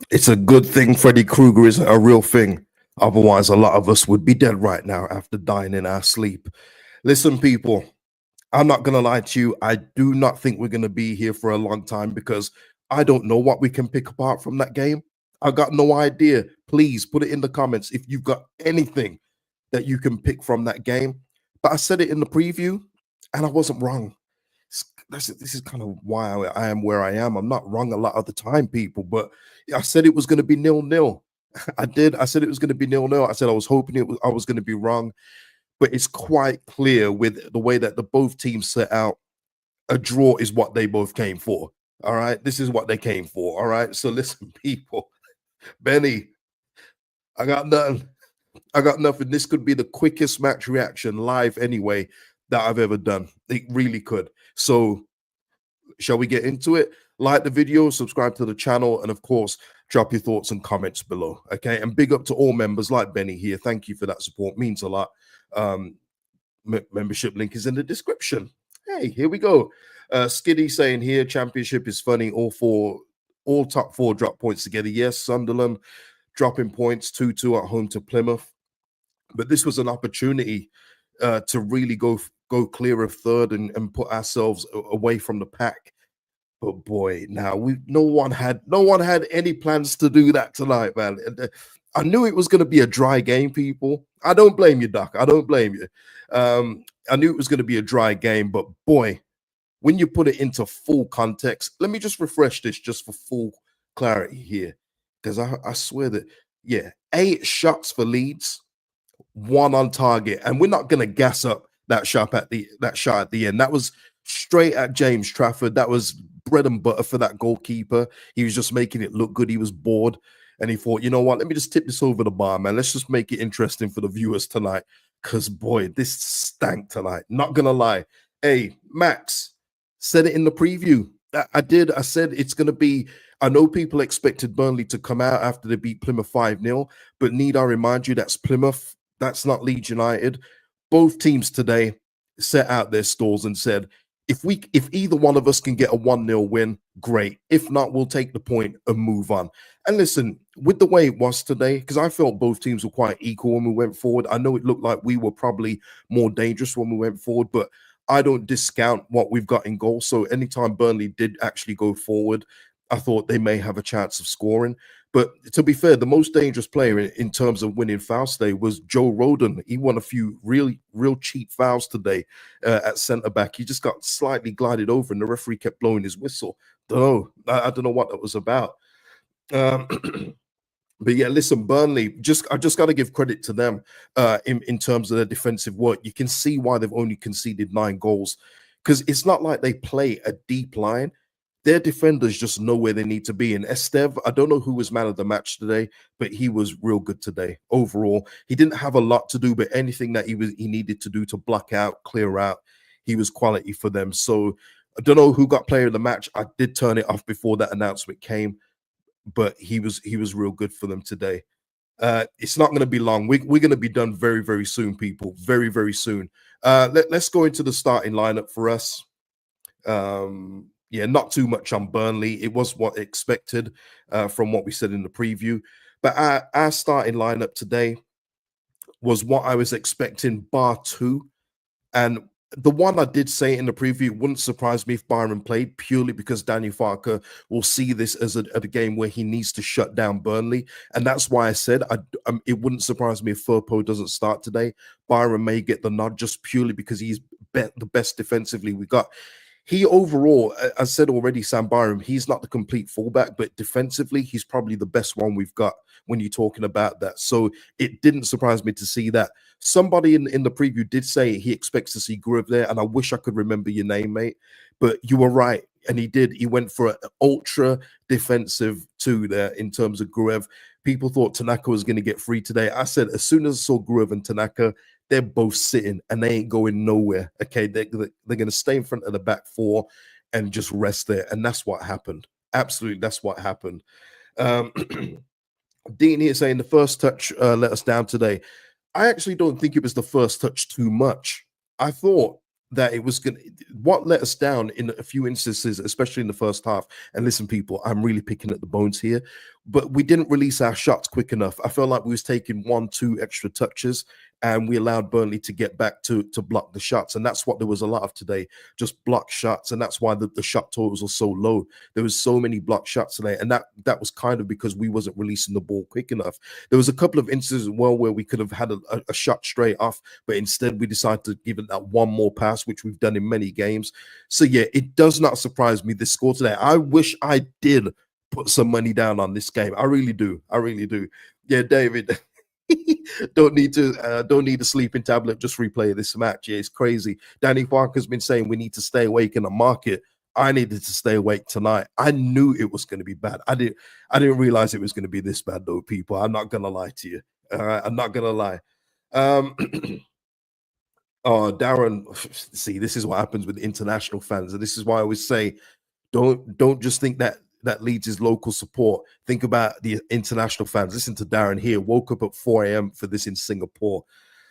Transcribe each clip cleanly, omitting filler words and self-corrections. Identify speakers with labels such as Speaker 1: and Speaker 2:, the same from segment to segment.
Speaker 1: It's a good thing Freddy Krueger isn't a real thing. Otherwise, a lot of us would be dead right now after dying in our sleep. Listen, people, I'm not going to lie to you. I do not think we're going to be here for a long time because I don't know what we can pick apart from that game. I got no idea. Please put it in the comments if you've got anything that you can pick from that game. But I said it in the preview and I wasn't wrong. This is kind of why I am where I am. I'm not wrong a lot of the time, people, but I said it was going to be 0-0. I did. I said it was going to be 0-0. I said I was hoping I was going to be wrong, but it's quite clear with the way that the both teams set out. A draw is what they both came for. All right, this is what they came for. All right, so listen, people. Benny, I got nothing. I got nothing. This could be the quickest match reaction live anyway that I've ever done. It really could. So shall we get into it? Like the video, subscribe to the channel, and of course, drop your thoughts and comments below. Okay, and big up to all members like Benny here. Thank you for that support. Means a lot. Membership link is in the description. Hey, here we go. Skiddy saying here, championship is funny. All top four drop points together. Yes, Sunderland dropping points 2-2 at home to Plymouth, but this was an opportunity to really go clear of third and put ourselves away from the pack. But boy, now no one had any plans to do that tonight, man. And, I knew it was going to be a dry game, people. I don't blame you, Doc. I don't blame you. I knew it was going to be a dry game, but boy, when you put it into full context, let me just refresh this just for full clarity here, because I swear that, yeah, 8 shots for Leeds, 1 on target, and we're not going to gas up that shot at the end. That was straight at James Trafford. That was bread and butter for that goalkeeper. He was just making it look good. He was bored, and he thought, you know what? Let me just tip this over the bar, man. Let's just make it interesting for the viewers tonight. Because boy, this stank tonight. Not gonna lie. Hey, Max said it in the preview. I did. I said it's gonna be. I know people expected Burnley to come out after they beat Plymouth 5-0, but need I remind you that's Plymouth. That's not Leeds United. Both teams today set out their stalls and said, if either one of us can get a 1-0 win, great. If not, we'll take the point and move on. And listen, with the way it was today, because I felt both teams were quite equal when we went forward. I know it looked like we were probably more dangerous when we went forward, but I don't discount what we've got in goal. So anytime Burnley did actually go forward, I thought they may have a chance of scoring. But to be fair, the most dangerous player in terms of winning fouls today was Joe Rodon. He won a few real cheap fouls today at centre back. He just got slightly glided over, and the referee kept blowing his whistle. Don't know. I don't know what that was about. But yeah, listen, Burnley. I just got to give credit to them in terms of their defensive work. You can see why they've only conceded 9 goals, because it's not like they play a deep line. Their defenders just know where they need to be. And Esteve, I don't know who was man of the match today, but he was real good today. Overall, he didn't have a lot to do, but anything that he needed to do to block out, clear out, he was quality for them. So I don't know who got player of the match. I did turn it off before that announcement came, but he was real good for them today. It's not going to be long. We're going to be done very, very soon, people. Very, very soon. Let's go into the starting lineup for us. Yeah, not too much on Burnley. It was what expected from what we said in the preview. But our starting lineup today was what I was expecting, bar 2. And the one I did say in the preview, it wouldn't surprise me if Byron played, purely because Daniel Farker will see this as a game where he needs to shut down Burnley. And that's why I said it wouldn't surprise me if Firpo doesn't start today. Byron may get the nod just purely because he's the best defensively we got. He overall, I said already, Sam Byram, he's not the complete fullback, but defensively, he's probably the best one we've got when you're talking about that. So it didn't surprise me to see that. Somebody in the preview did say he expects to see Gruev there, and I wish I could remember your name, mate. But you were right, and he did. He went for an ultra defensive 2 there in terms of Gruev. People thought Tanaka was going to get free today. I said as soon as I saw Gruev and Tanaka, they're both sitting and they ain't going nowhere. Okay, they're going to stay in front of the back 4 and just rest there. And that's what happened. Absolutely, that's what happened. Dean here saying the first touch let us down today. I actually don't think it was the first touch too much. I thought that it was going to, what let us down in a few instances, especially in the first half. And listen, people, I'm really picking at the bones here, but we didn't release our shots quick enough. I felt like we was taking 1, 2 extra touches, and we allowed Burnley to get back to block the shots. And that's what there was a lot of today, just block shots. And that's why the shot totals are so low. There was so many block shots today. And that was kind of because we wasn't releasing the ball quick enough. There was a couple of instances as well where we could have had a shot straight off, but instead we decided to give it that one more pass, which we've done in many games. So yeah, it does not surprise me, this score today. I wish I did put some money down on this game. I really do. I really do. Yeah, David. don't need a sleeping tablet, just replay this match. Yeah, it's crazy. Danny Parker's been saying we need to stay awake in the market. I needed to stay awake tonight. I knew it was going to be bad. I didn't realize it was going to be this bad though, people. I'm not gonna lie to you. All right, I'm not gonna lie. Oh, Darren, see, this is what happens with international fans, and this is why I always say, don't just think that Leeds is local support. Think about the international fans. Listen to Darren here. Woke up at 4 a.m. for this in Singapore.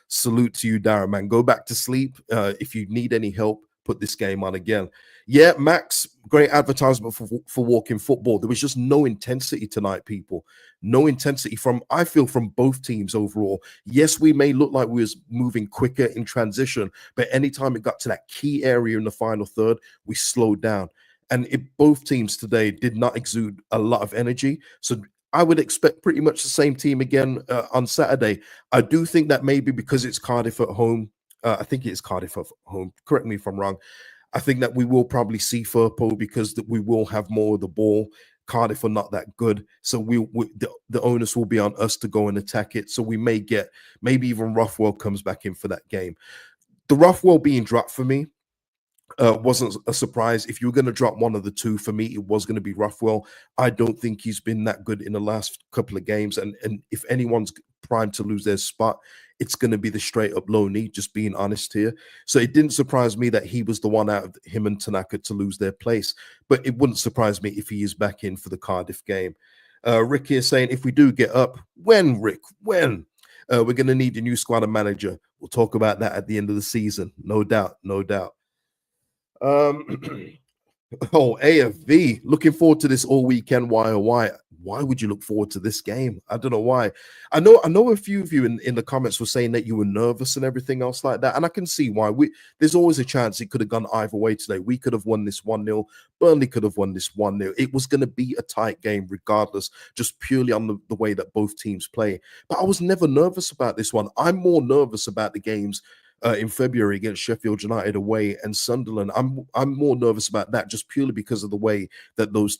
Speaker 1: Salute to you, Darren, man. Go back to sleep. If you need any help, put this game on again. Yeah, Max, great advertisement for walking football. There was just no intensity tonight, people. No intensity I feel from both teams overall. Yes, we may look like we was moving quicker in transition, but anytime it got to that key area in the final third, we slowed down. And both teams today did not exude a lot of energy. So I would expect pretty much the same team again on Saturday. I do think that maybe because it's Cardiff at home, I think it's Cardiff at home. Correct me if I'm wrong. I think that we will probably see Firpo because we will have more of the ball. Cardiff are not that good, so the onus will be on us to go and attack it. So we may get, maybe even Rothwell comes back in for that game. The Rothwell being dropped for me wasn't a surprise. If you were going to drop one of the two, for me, it was going to be Rothwell. I don't think he's been that good in the last couple of games. And if anyone's primed to lose their spot, it's going to be the straight up low knee, just being honest here. So it didn't surprise me that he was the one out of him and Tanaka to lose their place. But it wouldn't surprise me if he is back in for the Cardiff game. Rick here saying, if we do get up, when, Rick? When? We're going to need a new squad and manager. We'll talk about that at the end of the season. No doubt. No doubt. Oh, AFV, looking forward to this all weekend. Why would you look forward to this game? I don't know why. I know a few of you in the comments were saying that you were nervous and everything else like that, and I can see why. There's always a chance it could have gone either way today. We could have won this 1-0. Burnley could have won this 1-0. It was going to be a tight game regardless, just purely on the way that both teams play. But I was never nervous about this one. I'm more nervous about the games in February against Sheffield United away and Sunderland. I'm more nervous about that just purely because of the way that those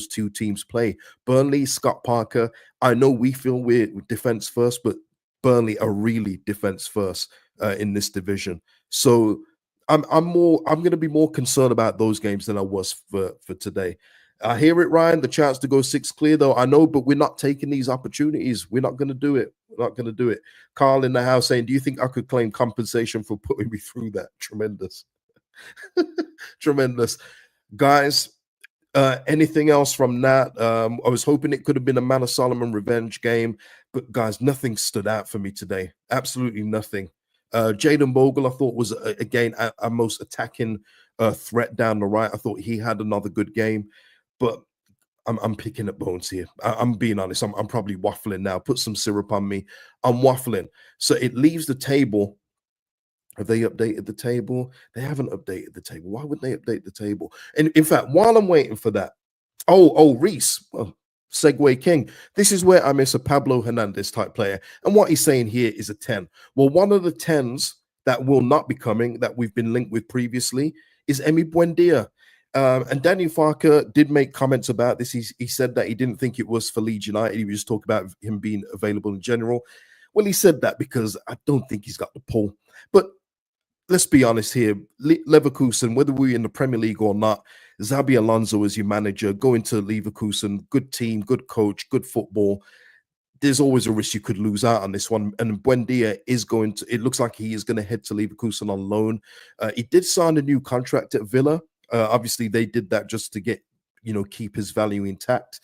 Speaker 1: two teams play. Burnley, Scott Parker. I know we feel we're defense first, but Burnley are really defense first in this division. So I'm going to be more concerned about those games than I was for today. I hear it, Ryan. The chance to go 6 clear, though. I know, but we're not taking these opportunities. We're not going to do it. We're not going to do it. Carl in the house saying, do you think I could claim compensation for putting me through that? Tremendous. Tremendous. Guys, anything else from that? I was hoping it could have been a Man of Solomon revenge game, but guys, nothing stood out for me today. Absolutely nothing. Jaden Bogle, I thought, was, again, our most attacking threat down the right. I thought he had another good game. But I'm picking up bones here. I'm being honest. I'm probably waffling now. Put some syrup on me. I'm waffling. So it leaves the table. Have they updated the table? They haven't updated the table. Why would they update the table? And in fact, while I'm waiting for that, Reese, well, Segway King. This is where I miss a Pablo Hernandez type player. And what he's saying here is a 10. Well, one of the 10s that will not be coming, that we've been linked with previously, is Emi Buendia. And Daniel Farker did make comments about this. He said that he didn't think it was for Leeds United. He was just talking about him being available in general. Well, he said that because I don't think he's got the pull. But let's be honest here. Leverkusen, whether we're in the Premier League or not, Xabi Alonso is your manager. Going to Leverkusen, good team, good coach, good football. There's always a risk you could lose out on this one. And Buendia is going to, it looks like he is going to head to Leverkusen on loan. He did sign a new contract at Villa. Obviously, they did that just to keep his value intact.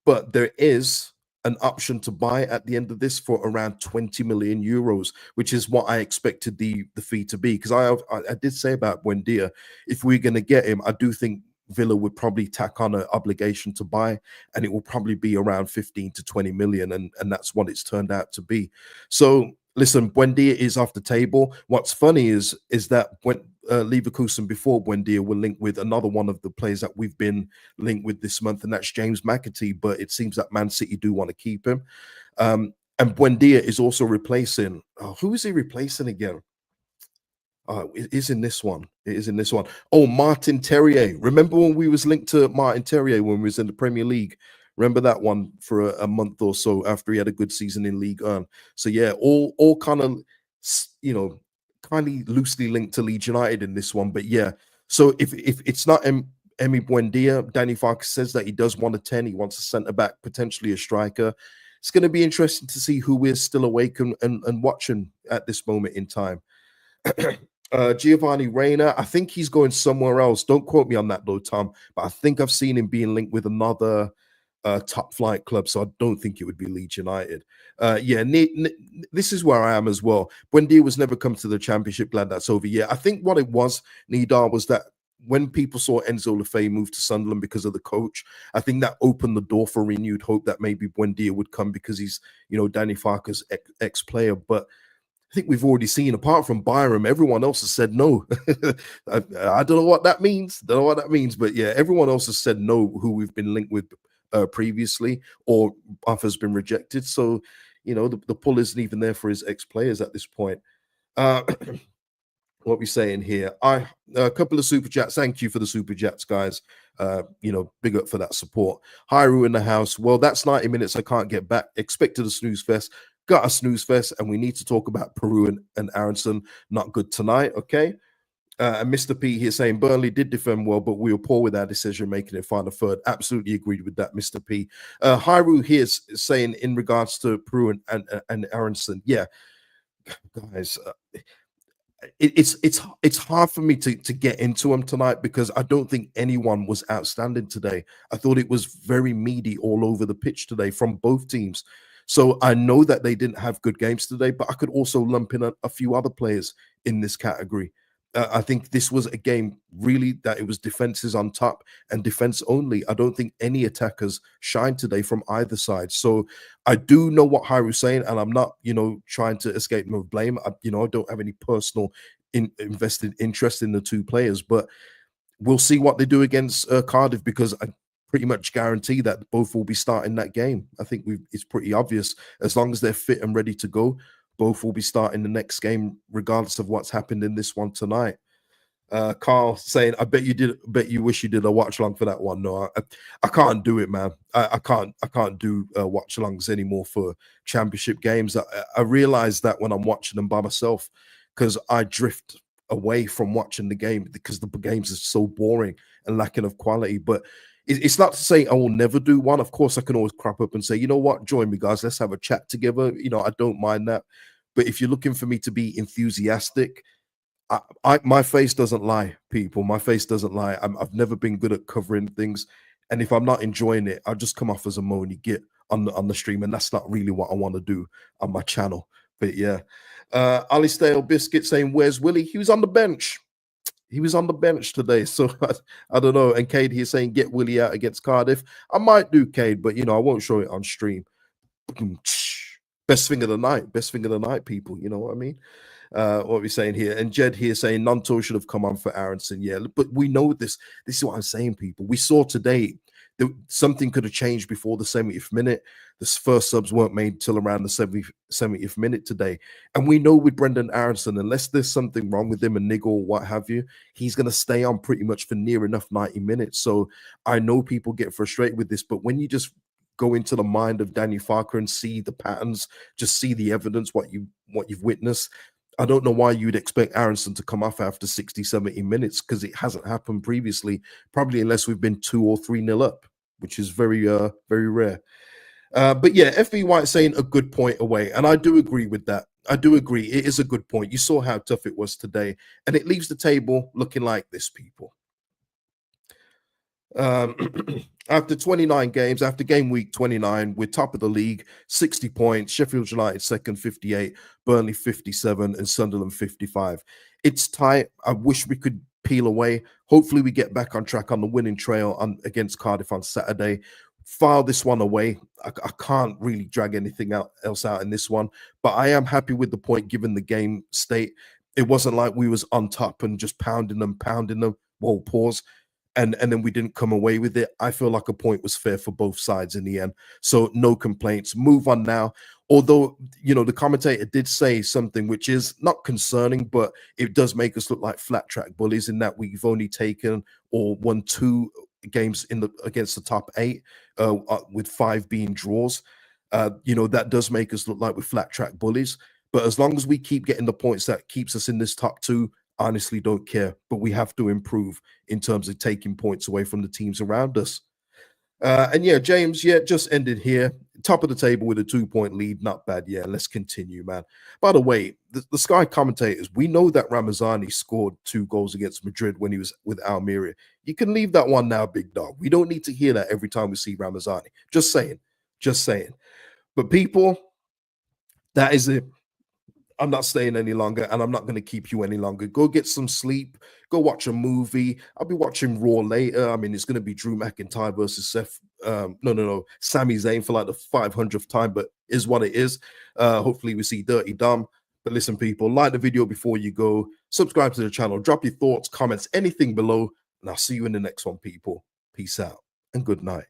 Speaker 1: But there is an option to buy at the end of this for around 20 million euros, which is what I expected the fee to be. Because I did say about Buendia, if we're going to get him, I do think Villa would probably tack on an obligation to buy, and it will probably be around 15 to 20 million, and that's what it's turned out to be. So listen, Buendia is off the table. What's funny is that when Leverkusen before Buendia were linked with another one of the players that we've been linked with this month, and that's James McAtee. But it seems that Man City do want to keep him. And Buendia is also replacing. Oh, who is he replacing again? It is in this one. It is in this one. Oh, Martin Terrier. Remember when we was linked to Martin Terrier when we was in the Premier League? Remember that one for a month or so after he had a good season in League One. So yeah, all kind of kind of loosely linked to Leeds United in this one. But yeah, so if it's not Emi Buendia, Danny Farkas says that he does want a 10. He wants a centre back, potentially a striker. It's going to be interesting to see who is still awake and watching at this moment in time. Giovanni Reina, I think he's going somewhere else. Don't quote me on that though, Tom, but I think I've seen him being linked with another top flight club, so I don't think it would be Leeds United. This is where I am as well. Buendia was never come to the Championship. Glad that's over. Yeah, I think what it was, Nidar, was that when people saw Enzo Lefebvre move to Sunderland because of the coach, I think that opened the door for renewed hope that maybe Buendia would come because he's, Danny Farkas' ex-player. But I think we've already seen, apart from Byram, everyone else has said no. I don't know what that means. But yeah, everyone else has said no who we've been linked with previously, or offers been rejected. So, the pull isn't even there for his ex-players at this point. What we saying here? A couple of super chats. Thank you for the super chats, guys. Big up for that support. Hyru in the house. Well, that's 90 minutes. I can't get back. Expected a snooze fest. Got a snooze fest, and we need to talk about Peru and Aronson. Not good tonight. Okay. And Mr. P here saying Burnley did defend well, but we were poor with our decision making in final third. Absolutely agreed with that, Mr. P. Hyru here is saying in regards to Peru and Aronson. Yeah, guys. It's hard for me to get into them tonight because I don't think anyone was outstanding today. I thought it was very meaty all over the pitch today from both teams. So I know that they didn't have good games today, but I could also lump in a few other players in this category. I think this was a game really that it was defenses on top and defense only. I don't think any attackers shined today from either side. So I do know what Hyru's saying, and I'm not, trying to escape no blame. I don't have any personal invested interest in the two players, but we'll see what they do against Cardiff, because I pretty much guarantee that both will be starting that game. I think it's pretty obvious. As long as they're fit and ready to go, both will be starting the next game, regardless of what's happened in this one tonight. Carl saying, I bet you wish you did a watch along for that one. No, I can't do it, man. I can't do watch alongs anymore for championship games. I realize that when I'm watching them by myself, because I drift away from watching the game because the games are so boring and lacking of quality. But it's not to say I will never do one. Of course, I can always crop up and say, you know what, join me, guys. Let's have a chat together. I don't mind that. But if you're looking for me to be enthusiastic, my face doesn't lie, people. My face doesn't lie. I've never been good at covering things, and if I'm not enjoying it, I'll just come off as a moany git on the stream, and that's not really what I want to do on my channel. But yeah, Ali Stale Biscuit saying, "Where's Willie?" He was on the bench. He was on the bench today, so I don't know. And Cade here saying, "Get Willie out against Cardiff." I might do, Cade, but I won't show it on stream. Best thing of the night. Best thing of the night, people. You know what I mean? What we're saying here. And Jed here saying Nonto should have come on for Aronson. Yeah, but we know this. This is what I'm saying, people. We saw today that something could have changed before the 70th minute. The first subs weren't made till around the 70th minute today. And we know with Brendan Aronson, unless there's something wrong with him, a niggle or what have you, he's going to stay on pretty much for near enough 90 minutes. So I know people get frustrated with this, but when you just go into the mind of Danny Farker and see the patterns, just see the evidence, what you've witnessed, I don't know why you'd expect Aronson to come off after 60, 70 minutes, because it hasn't happened previously, probably unless we've been 2 or 3-0 up, which is very rare. But yeah, FB White saying a good point away, and I do agree with that. I do agree. It is a good point. You saw how tough it was today, and it leaves the table looking like this, people. Um, after 29 games, after game week 29, we're top of the league, 60 points. Sheffield United second, 58. Burnley 57, and Sunderland 55. It's tight. I wish we could peel away. Hopefully, we get back on track on the winning trail against Cardiff on Saturday. File this one away. I can't really drag anything else out in this one, but I am happy with the point given the game state. It wasn't like we was on top and just pounding them. Whoa, pause. And then we didn't come away with it. I feel like a point was fair for both sides in the end. So no complaints. Move on now. Although, the commentator did say something which is not concerning, but it does make us look like flat track bullies in that we've only taken or won 2 games against the top 8, with 5 being draws. That does make us look like we're flat track bullies. But as long as we keep getting the points that keeps us in this top 2, honestly don't care. But we have to improve in terms of taking points away from the teams around us. And yeah, James, just ended here. Top of the table with a 2-point lead. Not bad. Yeah, let's continue, man. By the way, the Sky commentators, we know that Ramazani scored 2 goals against Madrid when he was with Almeria. You can leave that one now, big dog. We don't need to hear that every time we see Ramazani. Just saying. Just saying. But people, that is it. I'm not staying any longer, and I'm not going to keep you any longer. Go get some sleep. Go watch a movie. I'll be watching Raw later. I mean, it's going to be Drew McIntyre versus Sami Zayn for like the 500th time, but is what it is. Hopefully, we see Dirty Dom. But listen, people, like the video before you go. Subscribe to the channel. Drop your thoughts, comments, anything below, and I'll see you in the next one, people. Peace out and good night.